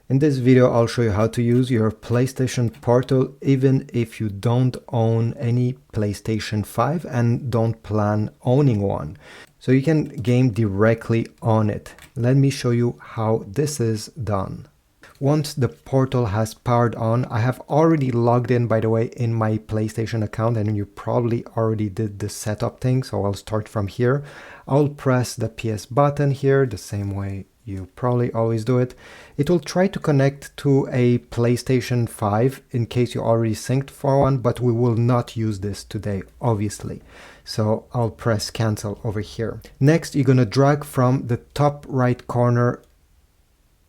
In this video, I'll show you how to use your PlayStation Portal even if you don't own any PlayStation 5 and don't plan owning one. So you can game directly on it. Let me show you how this is done. Once the portal has powered on, I have already logged in, by the way, in my PlayStation account, and you probably already did the setup thing, so I'll start from here. I'll press the PS button here, the same way you probably always do it. It will try to connect to a PlayStation 5 in case you already synced for one, but we will not use this today, obviously. So I'll press cancel over here. Next, you're gonna drag from the top right corner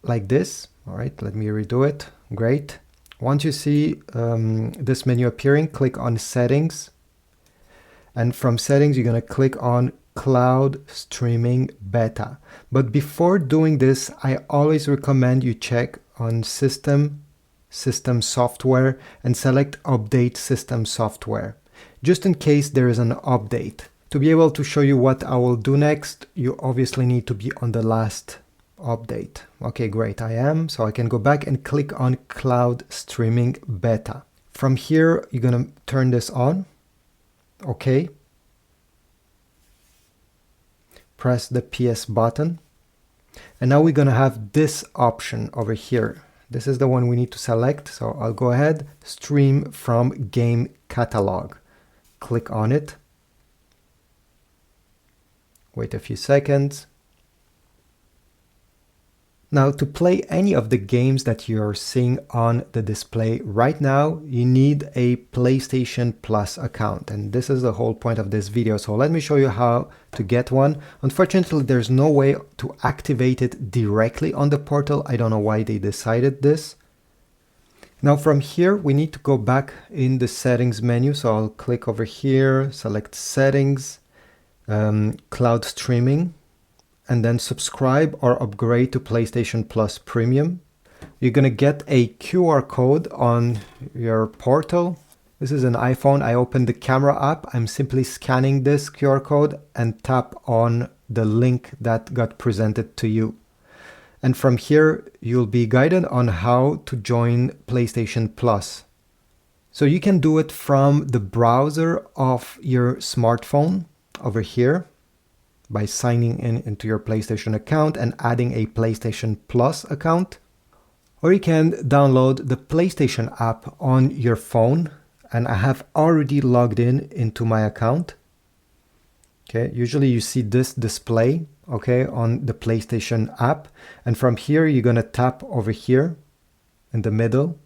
like this. All right, let me redo it. Great. Once you see this menu appearing, click on settings. And from settings, you're gonna click on Cloud Streaming Beta. But before doing this, I always recommend you check on System Software, and select Update System Software, just in case there is an update. To be able to show you what I will do next, you obviously need to be on the last update. Okay, great, I am. So I can go back and click on Cloud Streaming Beta. From here, you're gonna turn this on. Okay. Press the PS button. And now we're gonna have this option over here. This is the one we need to select. So I'll go ahead, stream from game catalog. Click on it. Wait a few seconds. Now, to play any of the games that you're seeing on the display right now, you need a PlayStation Plus account. And this is the whole point of this video. So let me show you how to get one. Unfortunately, there's no way to activate it directly on the portal. I don't know why they decided this. Now from here, we need to go back in the settings menu. So I'll click over here, select settings, cloud streaming, and then subscribe or upgrade to PlayStation Plus Premium. You're gonna get a QR code on your portal. This is an iPhone. I opened the camera app. I'm simply scanning this QR code and tap on the link that got presented to you. And from here, you'll be guided on how to join PlayStation Plus. So you can do it from the browser of your smartphone over here, by signing in into your PlayStation account and adding a PlayStation Plus account. Or you can download the PlayStation app on your phone, and I have already logged in into my account. Okay, usually you see this display, okay, on the PlayStation app. And from here, you're gonna tap over here in the middle.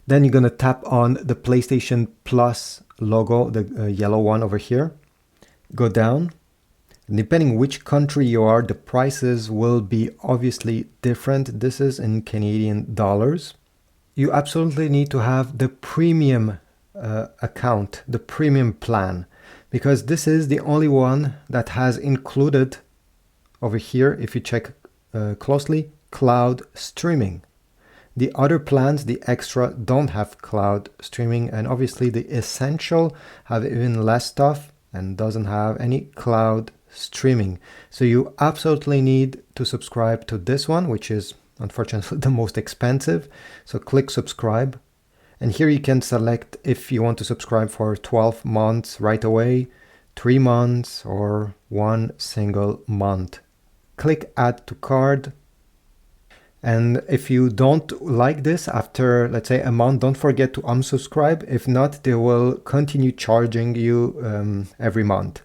Then you're gonna tap on the PlayStation Plus logo, the yellow one over here. Go down. Depending which country you are, the prices will be obviously different. This is in Canadian dollars. You absolutely need to have the premium account, the premium plan, because this is the only one that has included over here, if you check closely, cloud streaming. The other plans, the extra, don't have cloud streaming, and obviously the essential have even less stuff and doesn't have any cloud streaming. So you absolutely need to subscribe to this one, which is unfortunately the most expensive. So click subscribe. And here you can select if you want to subscribe for 12 months right away, 3 months, or 1 single month. Click add to cart. And if you don't like this after, let's say, a month, don't forget to unsubscribe. If not, they will continue charging you every month.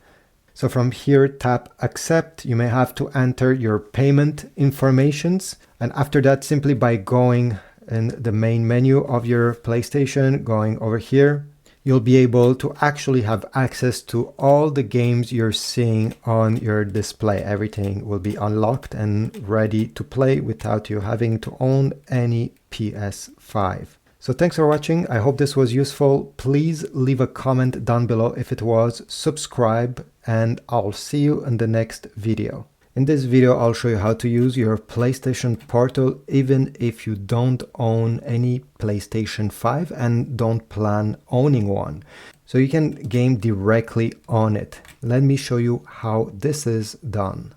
So from here, tap accept. You may have to enter your payment informations. And after that, simply by going in the main menu of your PlayStation, going over here, you'll be able to actually have access to all the games you're seeing on your display. Everything will be unlocked and ready to play without you having to own any PS5. So thanks for watching. I hope this was useful. Please leave a comment down below if it was, subscribe, and I'll see you in the next video. In this video, I'll show you how to use your PlayStation Portal even if you don't own any PlayStation 5 and don't plan owning one. So you can game directly on it. Let me show you how this is done.